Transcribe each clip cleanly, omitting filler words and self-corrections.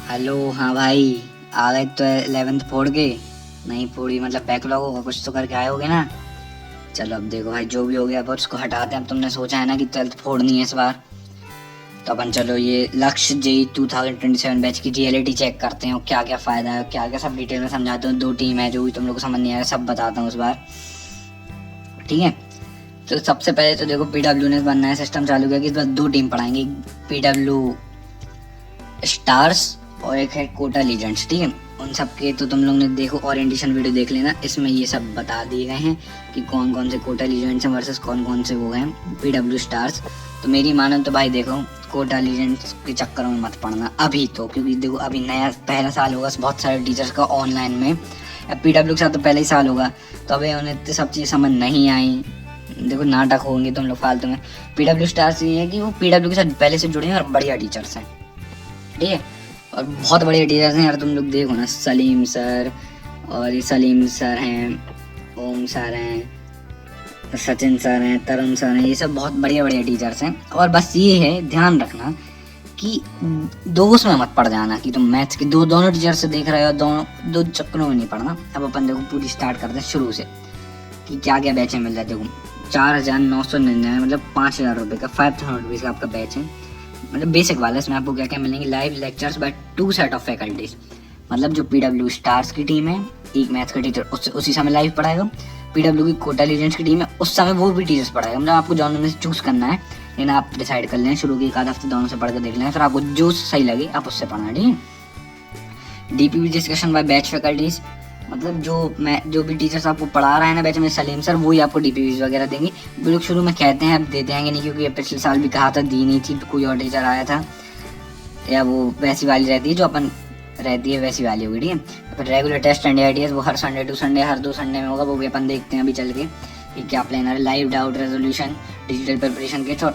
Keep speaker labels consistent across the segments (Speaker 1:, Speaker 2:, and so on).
Speaker 1: Hello. हाँ भाई, आ गए तो 11th फोड़ के। नहीं फोड़ी मतलब बैकलॉग होगा, कुछ तो करके आए होगे ना। चलो अब देखो भाई, जो भी हो गया अब उसको हटाते हैं। अब तुमने सोचा है ना कि 12th फोड़नी है इस बार, तो अपन चलो ये लक्ष्य जेई 2027 बैच की रियलिटी चेक करते हैं और क्या क्या फ़ायदा है, क्या क्या सब डिटेल में समझाता हूँ। 2 टीम है, जो भी तुम लोग को समझ नहीं आएगा सब बताता हूँ इस बार, ठीक है। तो सबसे पहले तो देखो, पीडब्ल्यू ने बनना है सिस्टम चालू किया कि इस बार 2 टीम पढ़ाएंगे, पीडब्ल्यू स्टार्स और एक है कोटा लीजेंड्स, ठीक है। उन सब के तो तुम लोग ने देखो ओरिएंटेशन वीडियो देख लेना, इसमें ये सब बता दिए गए हैं कि कौन कौन से कोटा लीजेंड्स हैं वर्सेस कौन कौन से वो हैं पीडब्ल्यू स्टार्स। तो मेरी मानो तो भाई देखो, कोटा लीजेंड्स के चक्कर में मत पड़ना अभी तो, क्योंकि देखो अभी नया पहला साल होगा बहुत सारे टीचर्स का ऑनलाइन में। पीडब्ल्यू के साथ तो पहले ही साल होगा, तो अभी उन्हें तो सब चीज़ समझ नहीं आई। देखो नाटक होंगे तुम लोग फालतू में। पीडब्ल्यू स्टार्स ये है कि वो पीडब्ल्यू के साथ पहले से जुड़े हैं और बढ़िया टीचर्स हैं, ठीक है। और बहुत बढ़िया टीचर्स हैं यार, तुम लोग देखो ना, सलीम सर, और ये सलीम सर हैं, ओम सर हैं, सचिन सर हैं, तरुण सर हैं, ये सब बहुत बढ़िया बढ़िया टीचर्स हैं। और बस ये है ध्यान रखना कि दोस्त में मत पड़ जाना कि तुम मैथ्स के दोनों टीचर से देख रहे हो, दोनों दो चक्करों में नहीं पड़ना। अब अपन देखो पूरी स्टार्ट करते हैं शुरू से कि क्या क्या बैचें मिल जाते। देखो 4,999 मतलब 5,000 रुपये का, 5,000 रुपीज़ का आपका बैच है, मतलब बेसिक वाला। इसमें आपको क्या क्या मिलेंगे, live lectures bye 2 set of faculties, मतलब जो पीडब्ल्यू स्टार्स की टीम है, एक मैथ्स का टीचर उसी समय लाइव पढ़ाएगा। पीडब्ल्यू की कोटा लीजेंड्स की टीम है, उस समय वो भी टीचर्स पढ़ाएगा। मतलब आपको दोनों में से चूज करना है, लेकिन आप डिसाइड कर लें शुरू के 1 आध हफ्ते दोनों से पढ़ कर देख लें, फिर आपको जो सही लगे आप उससे पढ़ना, ठीक है। डीपीवी डिस्कशन बाय बैच फैकल्टीज, मतलब जो भी टीचर्स आपको पढ़ा रहे हैं ना बैच में, सलीम सर वही आपको डीपीवी वगैरह देंगे। वो लोग शुरू में कहते हैं, अब दे देंगे नहीं, क्योंकि पिछले साल भी कहा था दी नहीं थी, कोई और टीचर आया था, या वो वैसी वाली रहती है जो अपन रहती है वैसी वाली होगी, ठीक है। फिर रेगुलर टेस्ट एंड आइडियाज, वो हर संडे टू संडे, हर 2 संडे में होगा, वो भी अपन देखते हैं अभी चल के कि क्या प्लान है। Live doubt resolution, digital preparation kits और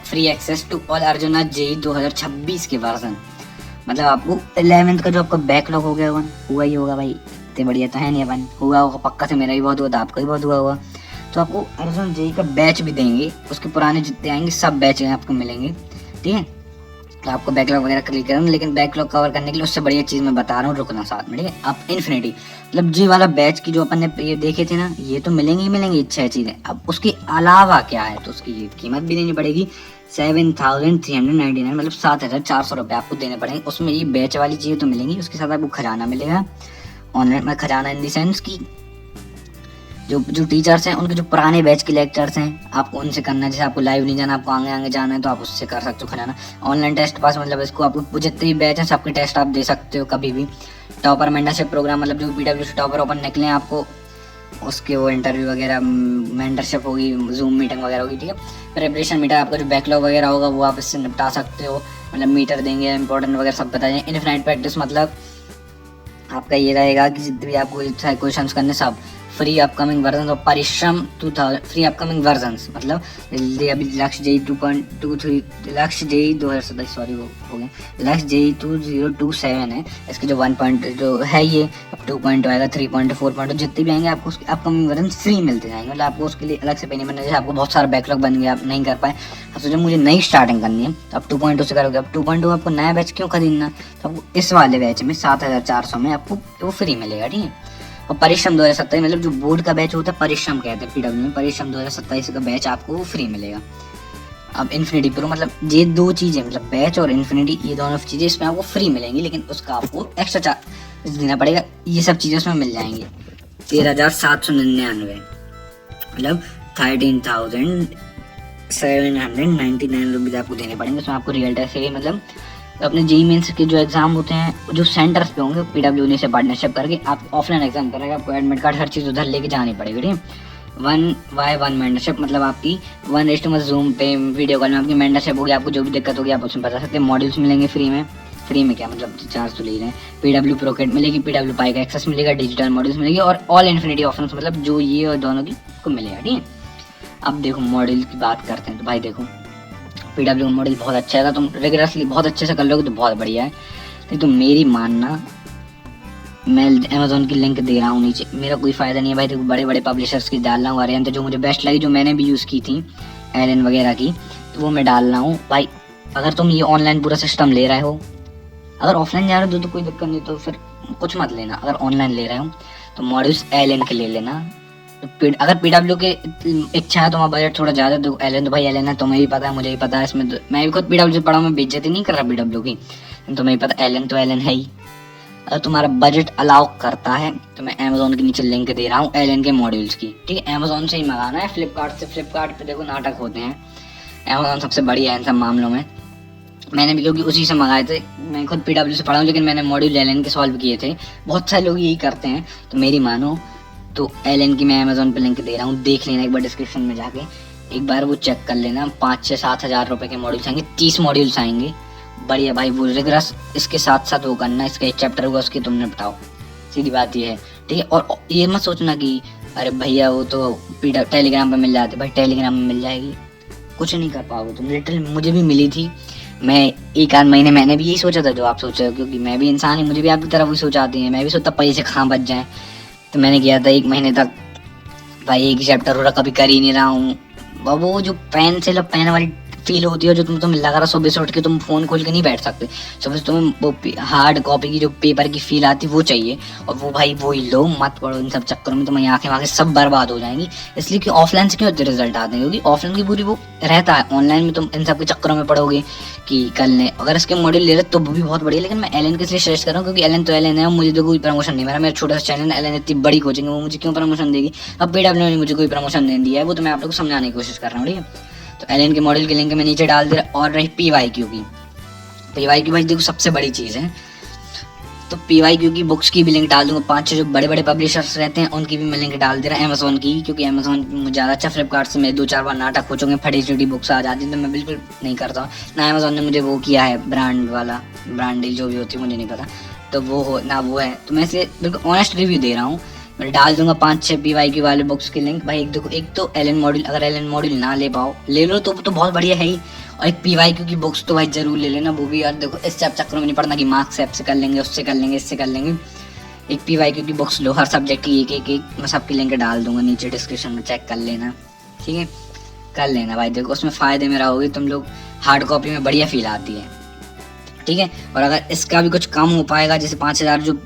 Speaker 1: free access to all Arjuna JEE 2026 के वर्जन। मतलब आपको 11th का जो आपका बैकलॉग हो गया हुआ ही होगा भाई, इतने बढ़िया तो है नहीं अपन, हुआ होगा पक्का से, मेरा भी बहुत हुआ था, आपका भी बहुत हुआ होगा। तो आपको अर्जुन जेई का बैच भी देंगे, उसके पुराने जितने आएंगे सब बैच आपको मिलेंगे, ठीक है। तो आपको बैकलॉग वगैरह क्लियर करना, लेकिन बैकलॉग कवर करने के लिए उससे बढ़िया चीज़ मैं बता रहा हूँ, रुकना साथ में, ठीक है। अब इन्फिनिटी, मतलब जी वाला बैच की जो अपन ने ये देखे थे ना, ये तो मिलेंगे ही मिलेंगे 6 चीज़ें। अब उसके अलावा क्या है, तो उसकी कीमत भी देनी पड़ेगी 7,399, मतलब 7,400 रुपये आपको देने पड़ेंगे। उसमें ये बैच वाली चीज़ें तो मिलेंगी, उसके साथ आपको खजाना मिलेगा ऑनलाइन में। खजाना इन दी सेंस की जो टीचर्स हैं उनके जो पुराने बैच के लेक्चर्स हैं आपको उनसे करना है। जैसे आपको लाइव नहीं जाना, आपको आगे आगे जाना है, तो आप उससे कर सकते हो खजाना। ऑनलाइन टेस्ट पास, मतलब इसको आपको जितने भी बैच हैं सबके टेस्ट आप दे सकते हो कभी भी। टॉपर मेंटरशिप प्रोग्राम, मतलब जो पीडब्ल्यू से टॉपर ओपन निकले हैं आपको उसके वो इंटरव्यू वगैरह, मेंटरशिप होगी, जूम मीटिंग वगैरह होगी, ठीक है। प्रिपरेशन मीटर, आपका जो बैकलॉग वगैरह होगा वो आप इससे निपटा सकते हो, मतलब मीटर देंगे, इंपॉर्टेंट वगैरह सब बताएंगे। इनफिनाइट प्रैक्टिस, मतलब आपका ये रहेगा कि जितने भी आपको क्वेश्चंस करने सब फ्री अपकमिंग वर्जन ऑफ परिश्रम 2000, फ्री अपकमिंग वर्जन्स, मतलब अभी लक्ष्य जेई 2.23, लक्ष्य जेई 2027, सॉरी वो हो गया, लक्ष्य जेई 2027 है। इसके जो 1 पॉइंट जो है ये 2 आएगा, 3.4 जितने भी आएंगे आपको उसके अपकमिंग वर्जन फ्री मिलते जाएंगे, मतलब आपको उसके लिए अलग से पे नहीं बनना। जैसे आपको बहुत सारा बैकलॉग बन गया, आप नहीं कर पाए, अब सोचो मुझे नई स्टार्टिंग करनी है, तो आप 2.2 से करोगे। अब 2.2 आपको नया बैच क्यों खरीदना, तो आपको इस वाले बैच में 7,400 में आपको वो फ्री मिलेगा, ठीक है। और परिश्रम 2027, मतलब जो बोर्ड का बैच होता है परिश्रम कहते हैं पीडब्ल्यू में, परिश्रम 2027 का बैच आपको वो फ्री मिलेगा। अब इन्फिनिटी प्रो, मतलब ये 2 चीज़ें, मतलब बैच और इन्फिनिटी, ये दोनों चीज़ें इसमें आपको फ्री मिलेंगी, लेकिन उसका आपको एक्स्ट्रा चार्ज देना पड़ेगा। ये सब चीज़ें उसमें मिल जाएंगी 13,799, मतलब 13,799 रुपीज़ आपको देने पड़ेंगे। उसमें आपको रियल टाइम से, मतलब अपने जेई मेंस के जो एग्जाम होते हैं जो सेंटर्स पे होंगे, पीडब्ल्यू से पार्टनरशिप करके आप ऑफलाइन एग्जाम करेंगे, आपको एडमिट कार्ड हर चीज़ उधर लेके जानी पड़ेगी, ठीक है। 1/1 मेंटरशिप, मतलब आपकी 1:1 जूम पे वीडियो कॉल में आपकी मेंटरशिप होगी। आपको जो भी दिक्कत होगी आप उसमें बता सकते हैं। मॉड्यूल्स मिलेंगे फ्री में, फ्री में क्या मतलब चार्ज तो ले रहे हैं। पीडब्ल्यू प्रोकेट मिलेगी, पीडब्ल्यू पाई का एक्सेस मिलेगा, डिजिटल मॉड्यूल्स मिलेगी, और ऑल इन्फिनिटी ऑप्शंस, मतलब जो ये और दोनों की को मिलेगा, ठीक है। अब देखो मॉड्यूल की बात करते हैं, तो भाई देखो पीडब्ल्यू मॉडल बहुत अच्छा है, तुम रिगरसली बहुत अच्छे से कर लोगे तो बहुत बढ़िया है। लेकिन तुम मेरी मानना, मैं अमेजोन की लिंक दे रहा हूँ नीचे, मेरा कोई फ़ायदा नहीं है भाई। देखो बड़े बड़े पब्लिशर्स की डाल रहा हूँ, अरिहंत जो मुझे बेस्ट लगी, जो मैंने भी यूज़ की थी एलन वगैरह की, तो वो मैं डाल रहा हूँ भाई। अगर तुम ये ऑनलाइन पूरा सिस्टम ले रहे हो अगर ऑफलाइन जा रहे हो तो कोई दिक्कत नहीं, तो फिर कुछ मत लेना। अगर ऑनलाइन ले रहे हो तो मॉड्यूल्स एल के ले लेना। तो अगर पीडब्ल्यू के इच्छा है, तुम्हारा बजट थोड़ा ज़्यादा, तो एल तो भाई एल है, तुम्हें भी पता है, मुझे भी पता है। इसमें तो मैं भी खुद पीडब्ल्यू से पढ़ा हूँ, मैं बेइज्जती नहीं कर रहा पीडब्ल्यू की, तुम्हें भी पता एल तो एल है ही। अगर तुम्हारा बजट अलाउ करता है तो मैं अमेजोन के नीचे लिंक दे रहा हूँ एल के मॉड्यूल्स की, ठीक है। अमेजोन से ही मंगाना है, फ्लिपकार्ट से। फ्लिपकार्ट पे देखो नाटक होते हैं, अमेजोन सबसे बढ़िया है इन सब मामलों में। मैंने भी क्योंकि उसी से मंगाए थे, मैं खुद पीडब्ल्यू से पढ़ा हूँ, लेकिन मैंने मॉड्यूल एल के सॉल्व किए थे। बहुत सारे लोग यही करते हैं, तो मेरी मानो तो एल की मैं अमेजोन पे लिंक दे रहा हूँ, देख लेना एक बार डिस्क्रिप्शन में जाके, एक बार वो चेक कर लेना। 5-6-7 हज़ार रुपये के मॉड्यूल्स आएंगे, 30 मॉड्यूल्स आएंगे, बढ़िया भाई। वो रिगरस इसके साथ साथ वो करना, इसका एक चैप्टर होगा उसकी तुम निपटाओ, सीधी बात ये है, ठीक है। और ये मत सोचना कि अरे भैया वो तो टेलीग्राम पे मिल जाते, भाई टेलीग्राम में मिल जाएगी, कुछ नहीं कर पाओगे तुम। लिटरली मुझे भी मिली थी, मैं 1 आध महीने मैंने भी यही सोचा था जो आप सोच रहे हो, क्योंकि मैं भी इंसान ही, मुझे भी आपकी तरह वही सोच आती है। मैं भी सोचता पैसे कहाँ बच जाएँ, तो मैंने किया था 1 महीने तक, भाई एक ही चैप्टर हो रहा, कभी कर ही नहीं रहा हूँ। वो जो पेन से पेन वाली फील होती है, जो तुम्हें लग रहा सुबह से उठ के तुम फोन खोल के नहीं बैठ सकते, सुबह से तुम्हें वो हार्ड कॉपी की जो पेपर की फील आती है वो चाहिए। और वो भाई वो ही लो, मत पढ़ो इन सब चक्करों में, तुम्हारी आंखें वाँखें सब बर्बाद हो जाएंगी। इसलिए कि ऑफलाइन से क्यों होते रिजल्ट आते हैं, क्योंकि ऑफलाइन की पूरी वो रहता है। ऑनलाइन में तुम इन सब के चक्करों में पढ़ोगे कि कल ने अगर इसके मॉड्यूल ले रहे तो वो भी बहुत बढ़िया, लेकिन मैं एल के इसलिए सजेस्ट कर रहा हूँ क्योंकि एल तो एल है, और मुझे तो कोई प्रमोशन नहीं मेरा छोटा सा चैनल एल इतनी बड़ी कोचिंग है, वो मुझे क्यों प्रमोशन देगी। अब पीडब्ल्यू ने मुझे कोई प्रमोशन नहीं दिया है, वो तो मैं आप लोग को समझाने की कोशिश कर रहा हूँ, ठीक है। तो एल के मॉडल के लिंक मैं नीचे डाल दे रहा। और रही PYQ की, PYQ भाई देखो सबसे बड़ी चीज़ है, तो PYQ की बुक्स की भी लिंक डाल दूंगा। 5-6 जो बड़े बड़े पब्लिशर्स रहते हैं उनकी भी मैं लिंक डाल दे रहा। अमेजोन की, क्योंकि अमेजोन मुझे ज़्यादा अच्छा, फ्लिपकार्ट से मैं 2-4 बार नाटक हो चुके हैं, फटी चिटी बुक्स आ जाती हैं, तो मैं बिल्कुल नहीं करता हूँ ना। अमेजोन ने मुझे वो किया है ब्रांड वाला, ब्रांड डील जो भी होती है मुझे नहीं पता, तो वो हो ना वो है, तो मैं इसे बिल्कुल ऑनेस्ट रिव्यू दे रहा हूँ। मैं डाल दूंगा 5-6 PYQ वाले बुक्स की लिंक। भाई देखो, एक तो एल मॉड्यूल, अगर एल मॉड्यूल ना ले पाओ, ले लो तो बहुत बढ़िया है ही, और एक PYQ की बुक्स तो भाई जरूर ले लेना, वो भी यार देखो इस चक्कर में नहीं पढ़ना कि मार्क्स ऐप से कर लेंगे, उससे कर लेंगे, इससे कर लेंगे। एक PYQ की बुक्स लो, हर सब्जेक्ट की एक मैं सबकी लिंक डाल दूंगा नीचे डिस्क्रिप्शन में, चेक कर लेना, ठीक है, कर लेना भाई। देखो उसमें फ़ायदे में रहोगे तुम लोग, हार्ड कॉपी में बढ़िया फील आती है, ठीक है। और अगर इसका भी कुछ कम हो पाएगा, जैसे 5,000 जो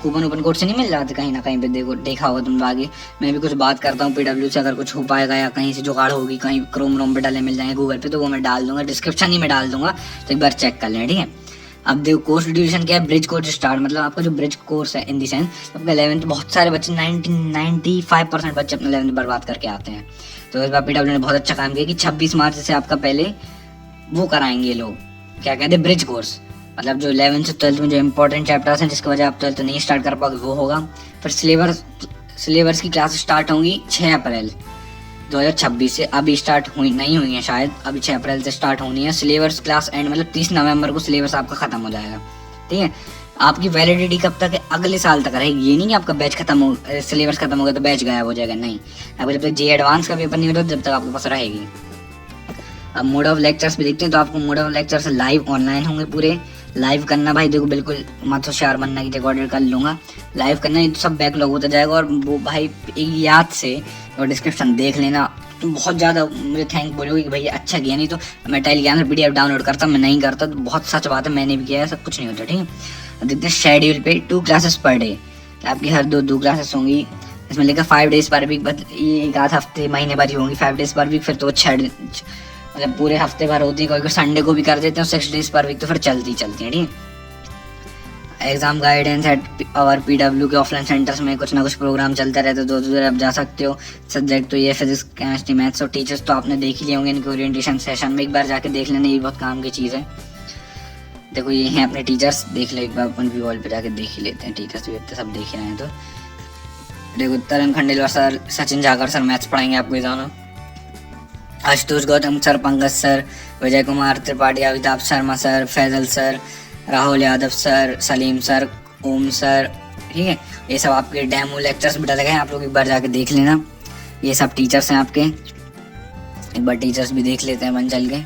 Speaker 1: कूपन ओपन कोड से नहीं मिल जाते कहीं ना कहीं पे, देखो देखा होगा तुम आगे, मैं भी कुछ बात करता हूँ पीडब्ल्यू से, अगर कुछ हो पाएगा या कहीं से जुगाड़ होगी, कहीं क्रोम रोम पे डाले मिल जाएंगे गूगल पे, तो वो मैं डाल दूंगा, डिस्क्रिप्शन ही में डाल दूंगा, तो एक बार चेक कर लें, ठीक है। अब देखो कोर्स ड्यूरेशन क्या है, ब्रिज कोर्स स्टार्ट, मतलब आपका जो ब्रिज कोर्स है इन दी सेंस, आपका 11th, बहुत सारे बच्चे 95% बच्चे अपना 11th बर्बाद करके आते हैं। तो इस बार पीडब्ल्यू ने बहुत अच्छा काम किया कि 26 मार्च से आपका पहले वो कराएंगे लोग, क्या कहते हैं, ब्रिज कोर्स, मतलब जो 11th से 12th में जो इंपॉर्टेंट चैप्टर्स हैं जिसकी वजह आप 12th नहीं स्टार्ट कर पाओगे वो होगा। फिर सिलेबस की क्लास स्टार्ट होंगी 6 अप्रैल 2026 से, अभी स्टार्ट नहीं हुई है शायद, अभी 6 अप्रैल से स्टार्ट होनी है सिलेबस क्लास एंड, मतलब 30 नवंबर को सिलेबस आपका खत्म हो जाएगा, ठीक है। आपकी वैलिडिटी कब तक है, अगले साल तक रहेगी, ये नहीं कि आपका बैच खत्म हो, सिलेबस खत्म हो गया तो बैच गायब हो जाएगा, नहीं। आपको जब तक जे एडवांस का पेपर नहीं होता जब तक आपके पास रहेगी। अब मोड ऑफ लेक्चर्स भी देखते हैं, तो आपको mode of lectures live online होंगे, पूरे लाइव करना भाई, देखो बिल्कुल मत होशियार बनना कि रिकॉर्डेड कर लूँगा, लाइव करना, ये तो सब बैकलॉग होता जाएगा। और वो भाई एक याद से और डिस्क्रिप्शन देख लेना, तुम बहुत ज़्यादा मुझे थैंक बोलोगे कि भैया अच्छा किया, नहीं तो मैं टेलीग्राम से PDF डाउनलोड करता, मैं नहीं करता, तो बहुत सच बात है, मैंने भी किया है, सब कुछ नहीं होता, ठीक है। अब देखते हैं शेड्यूल पे, 2 क्लासेस पर डे, आपकी हर दो क्लासेस होंगी, इसमें लिखा 5 डेज पर वीक, बट ये एक आध हफ्ते महीने भर ही होंगी 5 डेज पर वीक, फिर तो 6 मतलब पूरे हफ्ते भर होती है, कोई संडे को भी कर देते हैं 6 डेज पर वीक, तो फिर चलती है, ठीक है। एग्जाम गाइडेंस एट और पीडब्ल्यू के ऑफलाइन सेंटर्स में कुछ ना कुछ प्रोग्राम चलता रहता है, तो आप जा सकते हो। सब्जेक्ट तो ये फिजिक्स, केमिस्ट्री, मैथ्स, और टीचर्स तो आपने देख ही लिए होंगे इनके ओरिएंटेशन सेशन में, एक बार जाके देख लेना, ये बहुत काम की चीज़ है। देखो ये हैं अपने टीचर्स, देख लो एक बार, अपन व्यू वॉल पे जाके देख ही लेते हैं, टीचर्स भी इतने सब देख ही रहे हैं। तो देखो तरन खंडेलवाल सर, सचिन जागर सर मैथ्स पढ़ाएंगे आपको जानो, Ashutosh Gautam sir, Pankaj sir, Vijay Kumar Tripathi, Amitabh Sharma sir, Faizal sir, Rahul Yadav sir, Salim sir, Om sir, ठीक है। ये सब आपके डेमो लेक्चर्स भी डले गए हैं, आप लोग एक बार जाके देख लेना, ये सब टीचर्स हैं आपके, एक बार टीचर्स भी देख लेते हैं बन चल के।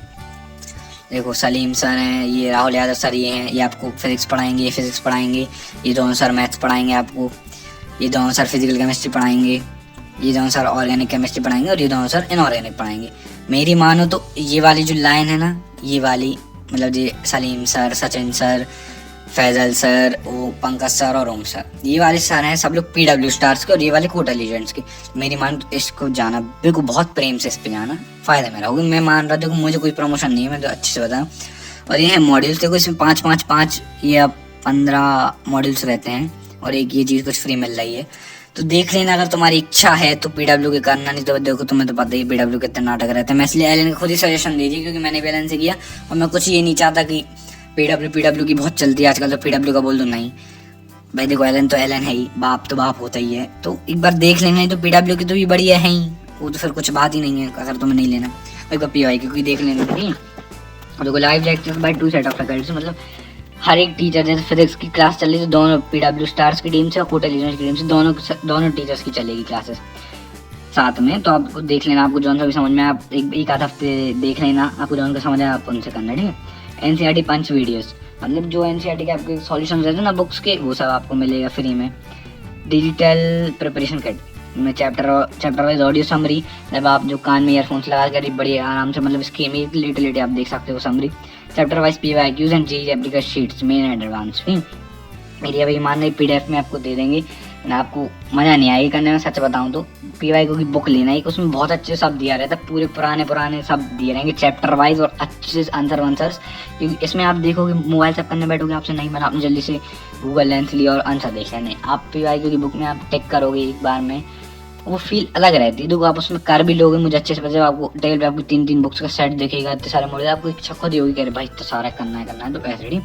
Speaker 1: देखो सलीम सर हैं, ये राहुल यादव सर, ये हैं, ये आपको फिजिक्स पढ़ाएंगे, ये फिजिक्स पढ़ाएंगे, ये दोनों सर मैथ्स पढ़ाएंगे आपको, ये दोनों सर फिजिकल केमिस्ट्री पढ़ाएंगे, ये दोनों सर ऑर्गेनिक केमिस्ट्री पढ़ाएंगे, और ये दोनों सर इनऑर्गेनिक पढ़ाएंगे। मेरी मानो तो ये वाली जो लाइन है ना, ये वाली, मतलब ये Salim sir, Sachin sir, Faizal sir, वो पंकज सर और ओम सर, ये वाले सर हैं सब लोग पीडब्ल्यू स्टार्स के, और ये वाले कोटा लीजेंड्स के। मेरी मान तो इसको जाना बिल्कुल बहुत प्रेम से, इस पे जाना फायदा मेरा होगा। मैं मान रहा था कि मुझे कोई प्रमोशन नहीं है, मैं तो अच्छे से बताऊँ। और ये है मॉड्यूल्स, देखो इसमें 5 या 15 मॉड्यूल्स रहते हैं, और एक ये चीज़ कुछ फ्री मिल रही है। तो देख लेना अगर तुम्हारी इच्छा है तो पीडब्ल्यू के करना, नहीं तो देखो तुम्हें तो पता ही पीडब्ल्यू कितने नाटक रहते हैं। मैं इसलिए एलन को खुद ही सजेशन दीजिए, क्योंकि मैंने भी एलन से किया, और मैं कुछ ये नहीं चाहता कि पीडब्ल्यू की बहुत चलती है आजकल, तो पीडब्ल्यू का बोल दो नहीं भाई। देखो एलन तो एलन है ही, बाप तो बाप होता ही है, तो एक बार देख लेना है। तो पीडब्ल्यू की तो भी बढ़िया है ही, वो तो फिर कुछ बात ही नहीं है अगर तुम्हें नहीं लेना। एक बार पीवाई की देख लेना, ठीक है। और देखो live lecture by 2 set of faculty, मतलब हर एक टीचर, जैसे फिजिक्स की क्लास चल रही है तो दोनों पीडब्ल्यू स्टार्स की टीम से और कोटा लीजेंड्स की टीम से दोनों टीचर्स की चलेगी क्लासेस साथ में। तो आपको देख लेना, आपको जौन सा भी समझ में, आप एक आध हफ्ते देख लेना, आपको जौन का समझ है आप उनसे करना, ठीक है। एनसीईआरटी पंच वीडियोस, मतलब जो एनसीईआरटी के आपके सॉल्यूशन रहते हैं ना बुक्स के, वो सब आपको मिलेगा फ्री में। डिजिटल प्रिपरेशन किट में चैप्टर वाइज ऑडियो समरी, मतलब आप जो कान में ईयरफोन्स लगा कर बड़ी आराम से, मतलब इसकी लेटे आप देख सकते हो summary. Chapter wise PYQs and JEE application sheets main and advance. मेरी अभी मान रही PDF में आपको दे देंगे, आपको मज़ा नहीं आएगा करने में, सच बताऊं तो। PYQ की बुक लेना है, उसमें बहुत अच्छे सब दिया रहता है, पूरे पुराने सब दिए रहेंगे चैप्टर वाइज, और अच्छे से आंसर्स। क्योंकि इसमें आप देखोगे मोबाइल से करने बैठोगे आपसे नहीं बना, आपने जल्दी से गूगल लेंस लिया और आंसर देख लेने। आप PYQ की बुक में आप टेक करोगे एक बार में, वो फील अलग रहती है। देखो आप उसमें कर भी लोगे, मुझे अच्छे से पता है। आपको टेबल पे आपको 3 बुक्स का सेट दिखेगा, इतने सारे मॉडल, आपको इच्छा खुद ही होगी कि अरे भाई इतना सारा करना है। तो ऐसे ही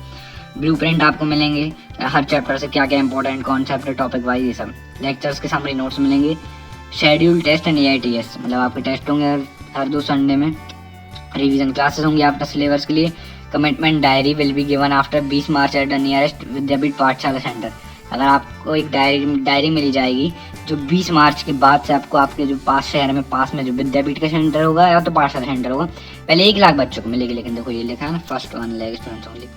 Speaker 1: ब्लूप्रिंट आपको मिलेंगे, हर चैप्टर से क्या क्या इंपॉर्टेंट कॉन्सेप्ट है टॉपिक वाइज, ये सब लेक्चर्स के समरी नोट्स मिलेंगे। शेड्यूल टेस्ट एंड AITS, मतलब आपके टेस्ट होंगे हर 2 संडे में। रिवीजन क्लासेस होंगी आफ्टर सिलेबस के लिए। Commitment diary will be given after 20 March at the nearest Vidyapeeth Pathshala centre. अगर आपको एक डायरी मिल जाएगी जो 20 मार्च के बाद से आपको आपके जो शहर में पास में जो विद्यापीठ का सेंटर होगा या तो पाठशाला सेंटर होगा, पहले 1 लाख बच्चों को मिलेगी। लेकिन देखो ये लिखा है ना, फर्स्ट 1 लाख स्टूडेंट्स ओनली।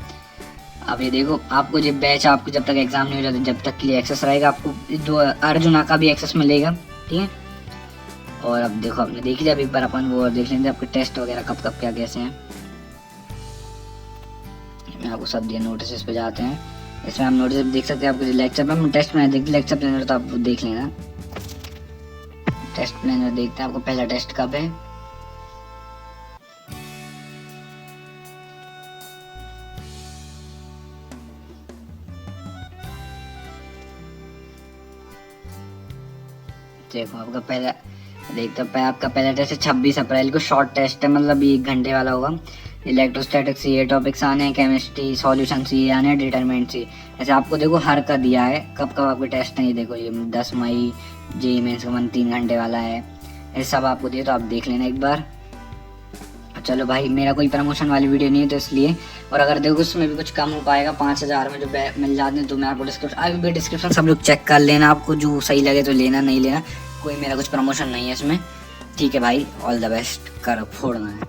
Speaker 1: अब ये देखो आपको जो बैच, आपको जब तक एग्जाम नहीं हो जाता जब तक के लिए एक्सेस रहेगा, आपको जो अर्जुना का भी एक्सेस मिलेगा, ठीक है। और अब देखो आपने देख लिया, अब एक बार अपन वो और देख लेंगे आपके टेस्ट वगैरह कब क्या कैसे हैं। मैं आपको सब दिया, नोटिस पे जाते हैं, इसमें आप नोटिस देख सकते हैं। आपको लेक्चर में टेस्ट में देख लेक्चर प्लानर, तो आप देख लेना। टेस्ट प्लानर देखते हैं आपको पहला टेस्ट कब है। देखो आपका पहला देखते हैं, आपका पहला टेस्ट है 26 अप्रैल को, शॉर्ट टेस्ट है, मतलब 1 घंटे वाला होगा। इलेक्ट्रोस्टैटिक्स ये टॉपिक्स आने हैं, केमिस्ट्री सॉल्यूशंस ये आने हैं, डिटरमिनेंट्स ये। ऐसे आपको देखो हर का दिया है कब आपके टेस्ट है। ये देखो ये 10 मई JEE मेंस का 3 घंटे वाला है, ये सब आपको दिए, तो आप देख लेना एक बार। चलो भाई, मेरा कोई प्रमोशन वाली वीडियो नहीं है तो इसलिए। और अगर देखो उसमें भी कुछ कम हो पाएगा 5000 में जो मिल जाते हैं, तो मैं आपको डिस्क्रिप्शन सब लोग चेक कर लेना, आपको जो सही लगे तो लेना, नहीं लेना कोई मेरा कुछ प्रमोशन नहीं है इसमें, ठीक है भाई। ऑल द बेस्ट, करो फोड़ना है।